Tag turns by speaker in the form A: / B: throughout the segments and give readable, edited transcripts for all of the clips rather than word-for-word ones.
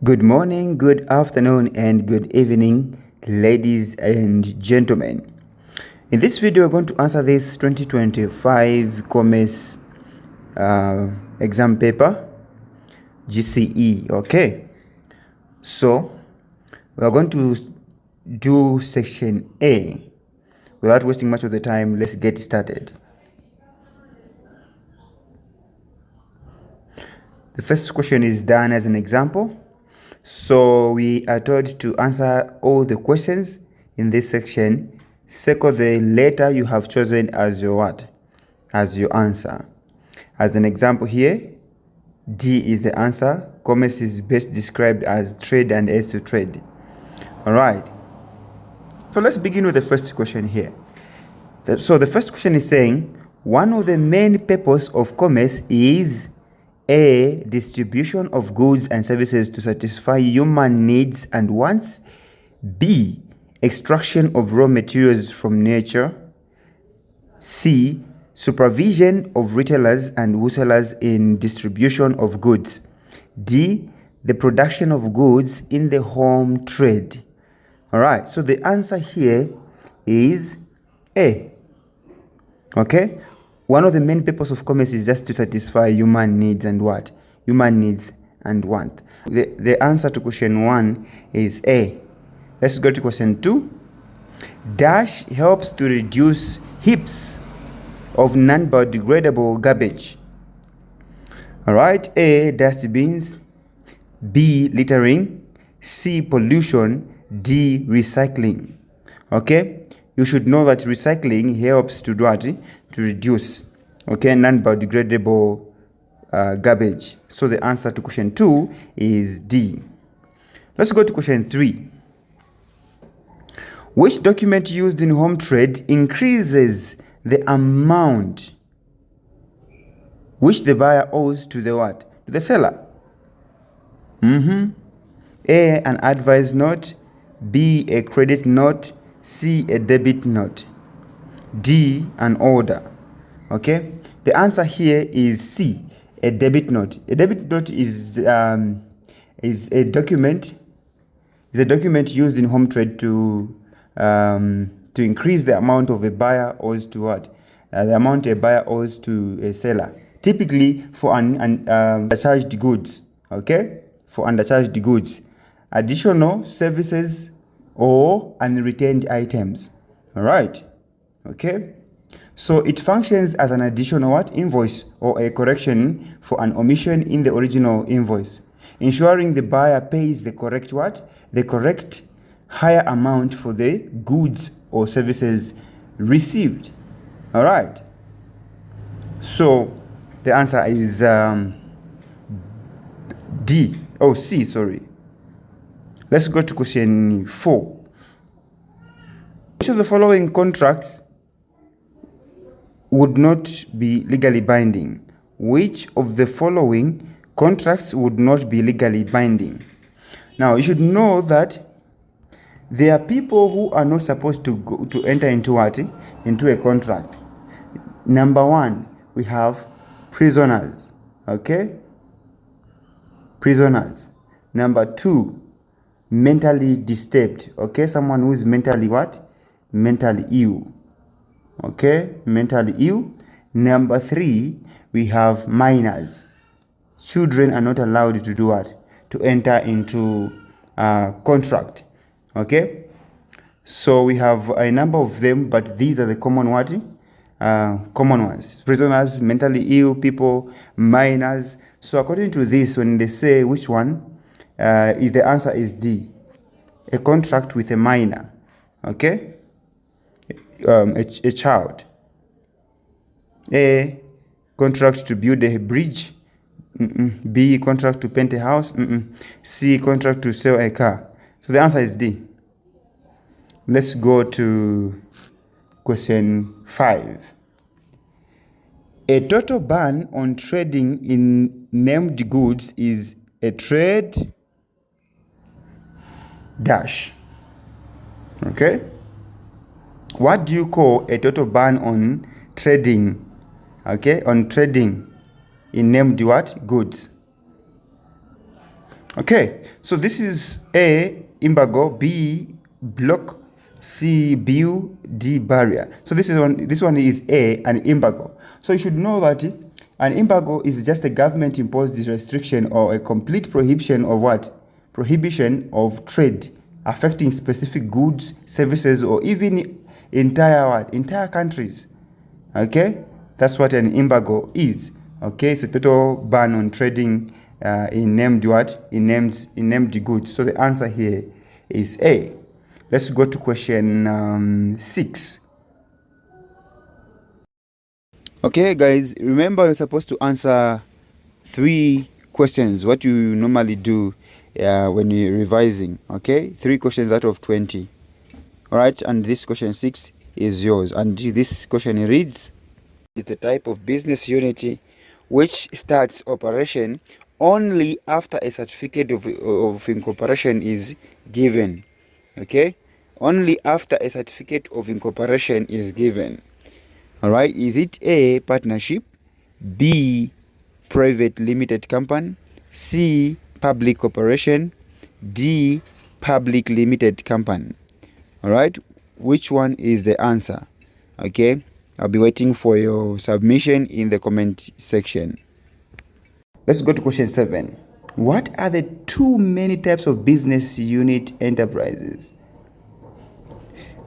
A: Good morning, good afternoon, and good evening, ladies and gentlemen. In this video, we're going to answer this 2025 commerce exam paper, GCE. Okay, so we're going to do section A. Without wasting much of the time, let's get started. The first question is done as an example. So we are told to answer all the questions in this section. Circle the letter you have chosen as your what? As your answer. As an example here, D is the answer. Commerce is best described as trade and as to trade. All right. So let's begin with the first question here. So the first question is saying, one of the main purposes of commerce is A. Distribution of goods and services to satisfy human needs and wants. B. Extraction of raw materials from nature. C. Supervision of retailers and wholesalers in distribution of goods. D. The production of goods in the home trade. All right, so the answer here is A. Okay, one of the main purposes of commerce is just to satisfy human needs and what? Human needs and want. The answer to question 1 is A. Let's go to question 2. Dash helps to reduce heaps of non-biodegradable garbage. All right, A. Dustbins. B. Littering. C. Pollution. D. Recycling. Okay, you should know that recycling helps to do what? To reduce, okay, non-biodegradable garbage. So the answer to question 2 is D. Let's go to question 3. Which document used in home trade increases the amount which the buyer owes to the what? To the seller. A. An advice note. B. A credit note. C. A debit note. D. An order. Okay, the answer here is C. A debit note. A debit note is a document. Is a document used in home trade to increase the amount of a buyer owes to what? The amount a buyer owes to a seller. Typically for undercharged goods. Okay, for undercharged goods, additional services or unreturned items. All right. Okay, so it functions as an additional what? Invoice or a correction for an omission in the original invoice, ensuring the buyer pays the correct what? The correct higher amount for the goods or services received. All right, so the answer is C, sorry. Let's go to question 4. Which of the following contracts would not be legally binding? Which of the following contracts would not be legally binding? Now, you should know that there are people who are not supposed to enter into what? Into a contract. Number 1, we have prisoners. Okay? Prisoners. Number 2, mentally disturbed. Okay, someone who is mentally what? Mentally ill. Okay, mentally ill. Number 3, we have minors. Children are not allowed to do what? To enter into contract. Okay, so we have a number of them, but these are the common what? Common ones. Prisoners, mentally ill people, minors. So according to this, when they say which one, if the answer is D, a contract with a minor. Okay, a child. A, contract to build a bridge. B, contract to paint a house. C, contract to sell a car. So the answer is D. Let's go to question 5. A total ban on trading in named goods is a trade dash. Okay, what do you call a total ban on trading? Okay, on trading in named what? Goods. Okay, so this is A, embargo, B, block, C, bill, D, barrier. So this one is A, an embargo. So you should know that an embargo is just a government imposed restriction or a complete prohibition of what? Prohibition of trade affecting specific goods, services, or even entire countries. Okay, that's what an embargo is. Okay, it's a total ban on trading in named what? In named goods. So the answer here is A. Let's go to question 6. Okay, guys, remember you're supposed to answer 3 questions. What you normally do when you're revising. Okay, 3 questions out of 20. All right, and this question 6 is yours. And this question reads: is the type of business unit which starts operation only after a certificate of incorporation is given. Okay, only after a certificate of incorporation is given. All right, is it A, partnership, B, private limited company, C, public corporation, D, public limited company? All right, which one is the answer? Okay, I'll be waiting for your submission in the comment section. Let's go to question 7. What are the 2 many types of business unit enterprises?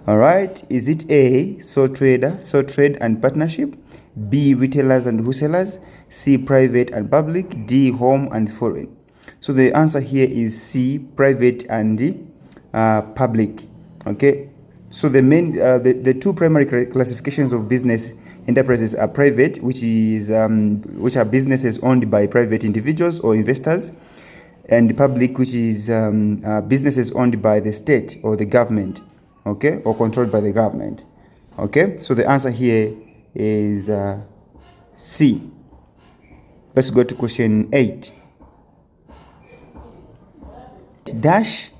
A: All right, is it A, sole trade and partnership, B, retailers and wholesalers, C, private and public, D, home and foreign? So the answer here is C, private and public. Okay, so the main the 2 primary classifications of business enterprises are private, which are businesses owned by private individuals or investors, and the public, which is businesses owned by the state or the government, okay, or controlled by the government. Okay, so the answer here is C. Let's go to question 8. Dash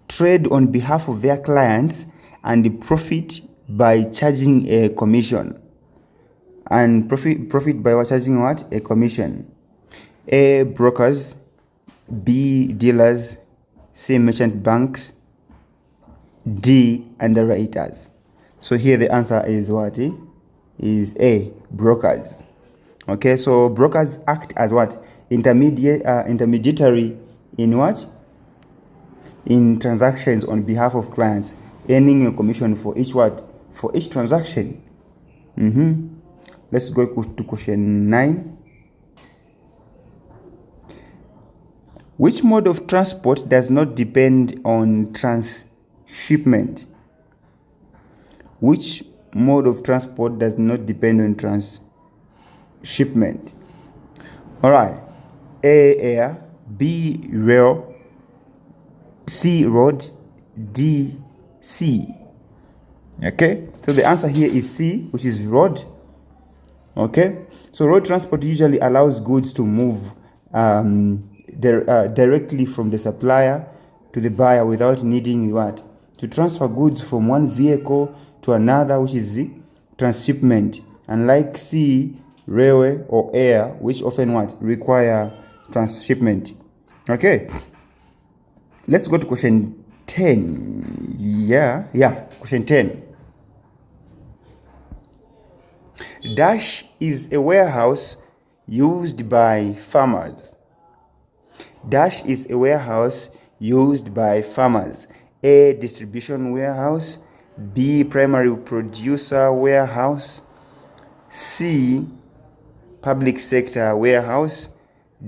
A: trade on behalf of their clients and profit by charging a commission. And profit by charging what? A commission. A, brokers, B, dealers, C, merchant banks, D, underwriters. So here the answer is what? Is A, brokers. Okay, so brokers act as what? Intermediary in what? In transactions on behalf of clients, earning a commission for each what? For each transaction. Let's go to question 9. Which mode of transport does not depend on transshipment? Which mode of transport does not depend on transshipment? All right. A, air, B, rail, C, road, D, sea. Okay, so the answer here is C, which is road. Okay, so road transport usually allows goods to move directly from the supplier to the buyer without needing what? To transfer goods from one vehicle to another, which is the transshipment. Unlike sea, railway, or air, which often what? Require transshipment. Okay, let's go to question 10. Question 10. Dash is a warehouse used by farmers. Dash is a warehouse used by farmers. A, distribution warehouse, B, primary producer warehouse, C, public sector warehouse,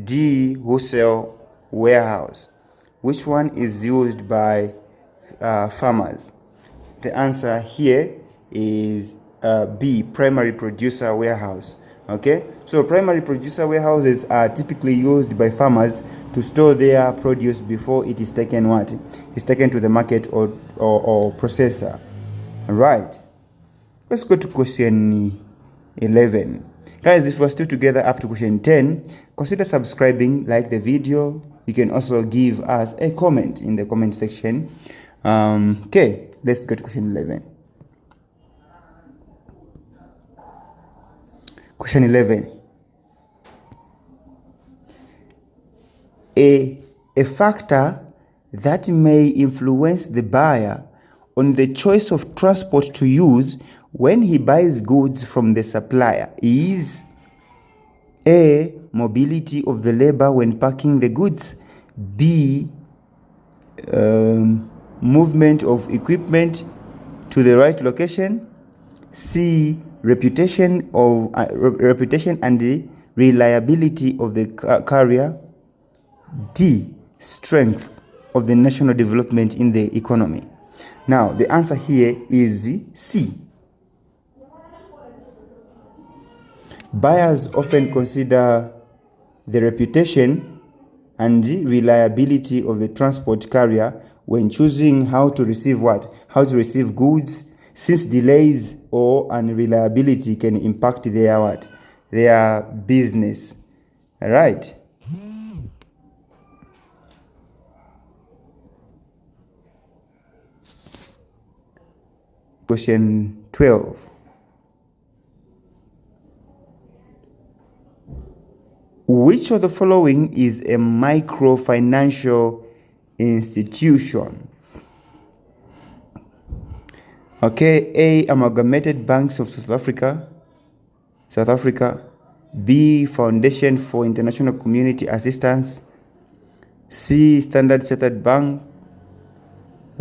A: D, wholesale warehouse. Which one is used by farmers? The answer here is B, primary producer warehouse. Okay, so primary producer warehouses are typically used by farmers to store their produce before it is taken what? It's taken to the market or processor. All right, let's go to question 11. Guys, if we're still together up to question 10, consider subscribing, like the video. You can also give us a comment in the comment section. Okay, let's go to question 11. Question 11. A, a factor that may influence the buyer on the choice of transport to use when he buys goods from the supplier is A. Mobility of the labor when packing the goods. B. Movement of equipment to the right location. C. Reputation and the reliability of the carrier. D. Strength of the national development in the economy. Now, the answer here is C. Buyers often consider the reputation and the reliability of the transport carrier when choosing how to receive what? How to receive goods, since delays or unreliability can impact their what? Their business. All right. Question 12. Which of the following is a microfinancial institution? Okay, A. Amalgamated Banks of South Africa. B. Foundation for International Community Assistance. C. Standard Chartered Bank.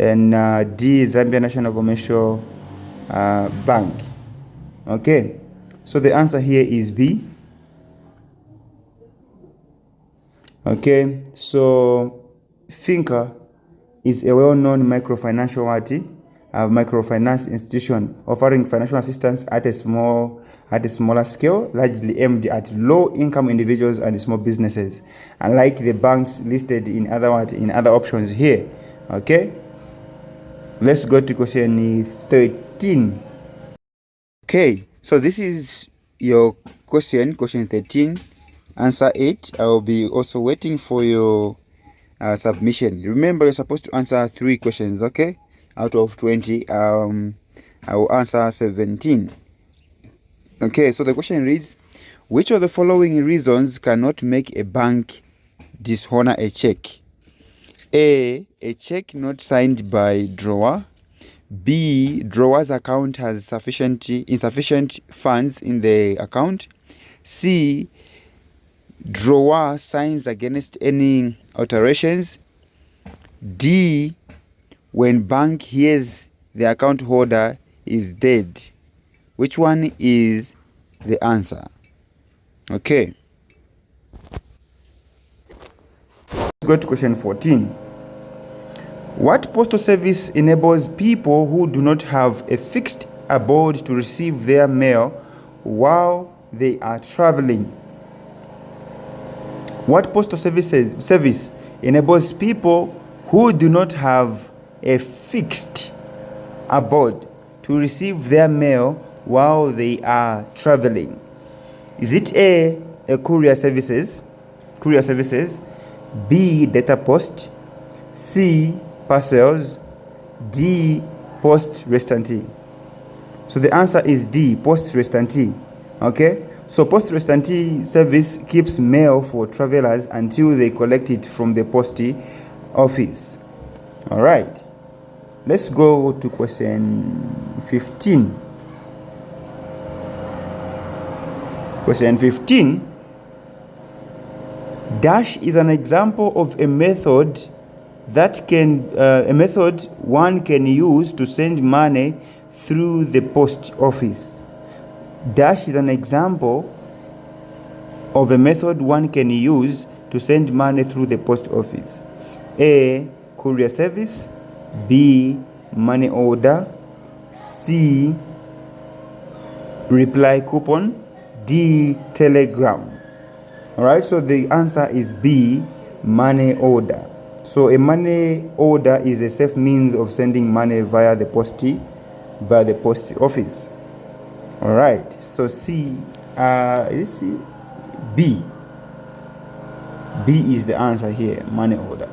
A: And D. Zambia National Commercial Bank. Okay, so the answer here is B. Okay, so Finca is a well-known microfinance institution offering financial assistance at a smaller scale, largely aimed at low-income individuals and small businesses, unlike the banks listed in other options here. Okay, let's go to question 13. Okay, so this is your question 13. Answer it. I will be also waiting for your submission. Remember, you're supposed to answer 3 questions, okay? Out of 20, I will answer 17. Okay, so the question reads, which of the following reasons cannot make a bank dishonor a check? A check not signed by drawer. B, drawer's account has insufficient funds in the account. C, drawer signs against any alterations. D, when bank hears the account holder is dead. Which one is the answer? Okay. Let's go to question 14. What postal service enables people who do not have a fixed abode to receive their mail while they are traveling? What postal service enables people who do not have a fixed abode to receive their mail while they are traveling? Is it A, courier services, B, data post, C, parcels, D, poste restante? So the answer is D, poste restante. Okay, so poste restante service keeps mail for travelers until they collect it from the post office. All right, let's go to question 15. Question 15. Dash is an example of a method one can use to send money through the post office. Dash is an example of a method one can use to send money through the post office. A, courier service. B, money order. C, reply coupon. D, telegram. All right, so the answer is B, money order. So a money order is a safe means of sending money via the post office. All right, so C, is C? B is the answer here, money order.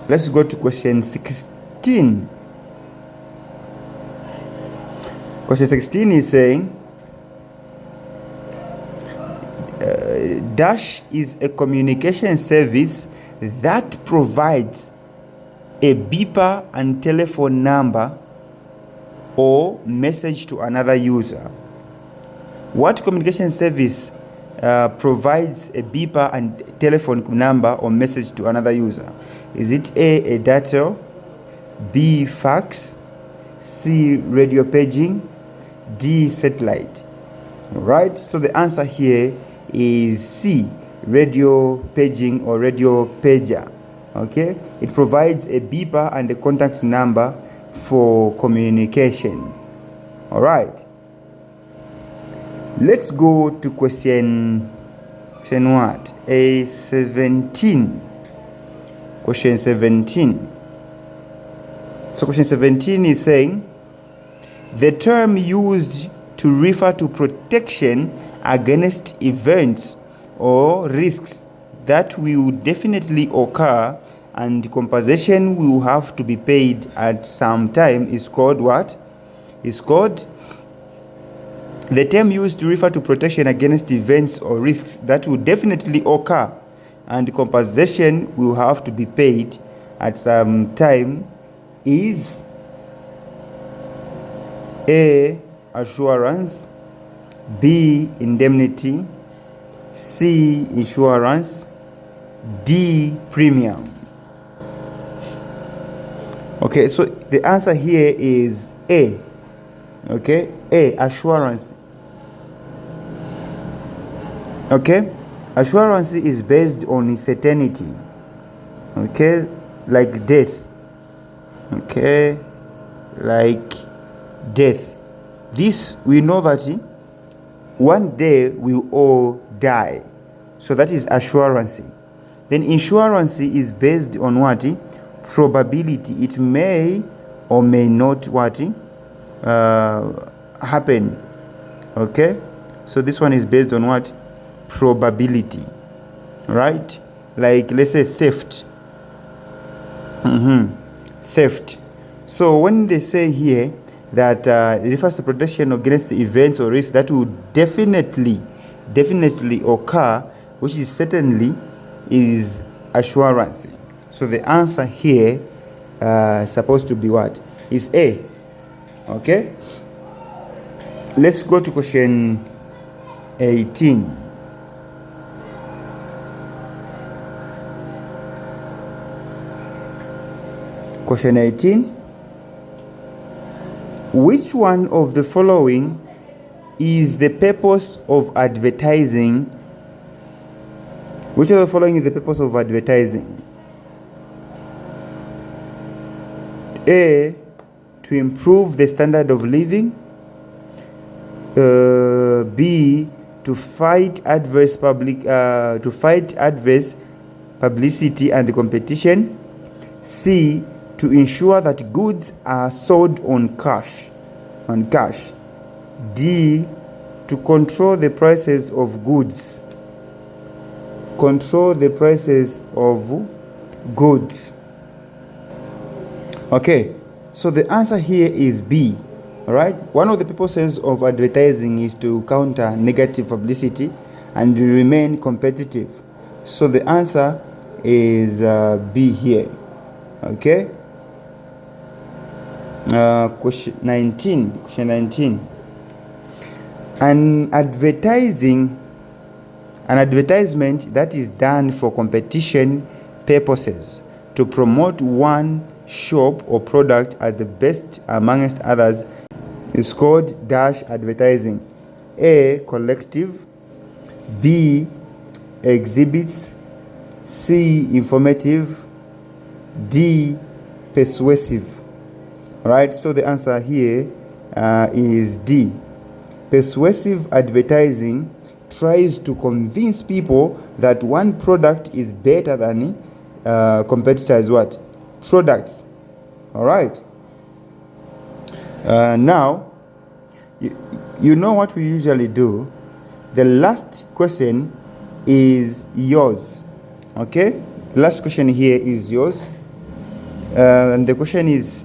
A: Let's go to question 16. Question 16 is saying, Dash is a communication service that provides a beeper and telephone number or message to another user. What communication service provides a beeper and telephone number or message to another user? Is it A, data, B, fax, C, radio paging, D, satellite? Right, so the answer here is C, radio paging or radio pager. Okay, it provides a beeper and a contact number for communication. All right, let's go to question what? A17. Question 17. So question 17 is saying the term used to refer to protection against events or risks that will definitely occur and compensation will have to be paid at some time is called what? Is called the term used to refer to protection against events or risks that will definitely occur and compensation will have to be paid at some time is A, assurance, B, indemnity, C, insurance, D, premium. Okay, so the answer here is A. Okay, A, assurance. Okay, assurance is based on certainty. Okay, like death. Okay, like death. This we know that one day we all die. So that is assurance. Then insurance is based on what? Probability. It may or may not what? Happen. Okay, so this one is based on what? Probability. Right? Like let's say theft. Theft. So when they say here that it refers to protection against events or risks that will definitely occur, which is certainly is assurance. So the answer here supposed to be what? Is A. Okay, let's go to question 18. Question 18. Which one of the following is the purpose of advertising? Which of the following is the purpose of advertising? A, to improve the standard of living. B, to fight adverse publicity and competition. C, to ensure that goods are sold on cash. D, to control the prices of goods. Okay, so the answer here is B. All right, one of the purposes of advertising is to counter negative publicity and remain competitive. So the answer is B here. Okay. Question 19. An advertisement that is done for competition purposes to promote one shop or product as the best amongst others is called dash advertising. A, collective. B, exhibits. C, informative. D, persuasive. Right, so the answer here is D. Persuasive advertising tries to convince people that one product is better than competitors' what? Products. All right. Now, you know what we usually do. The last question is yours. Okay? The last question here is yours. And the question is,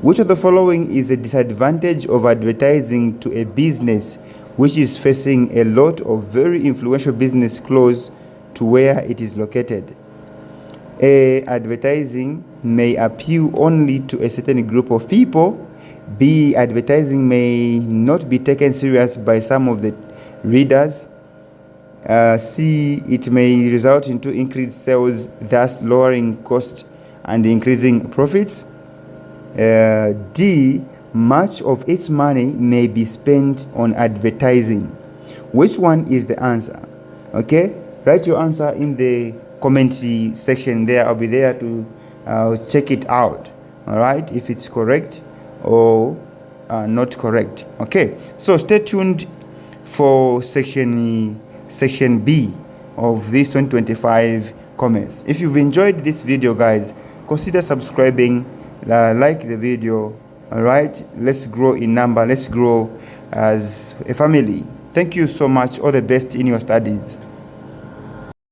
A: which of the following is a disadvantage of advertising to a business which is facing a lot of very influential business close to where it is located? A, advertising may appeal only to a certain group of people. B, advertising may not be taken serious by some of the readers. C, it may result into increased sales, thus lowering cost and increasing profits. D, much of its money may be spent on advertising. Which one is the answer? Okay, write your answer in the comment section there. I'll be there to check it out. All right, if it's correct or not correct. Okay, so stay tuned for section B of this 2025 comments. If you've enjoyed this video, guys, consider subscribing, like the video. All right, let's grow in number, let's grow as a family. Thank you so much. All the best in your studies.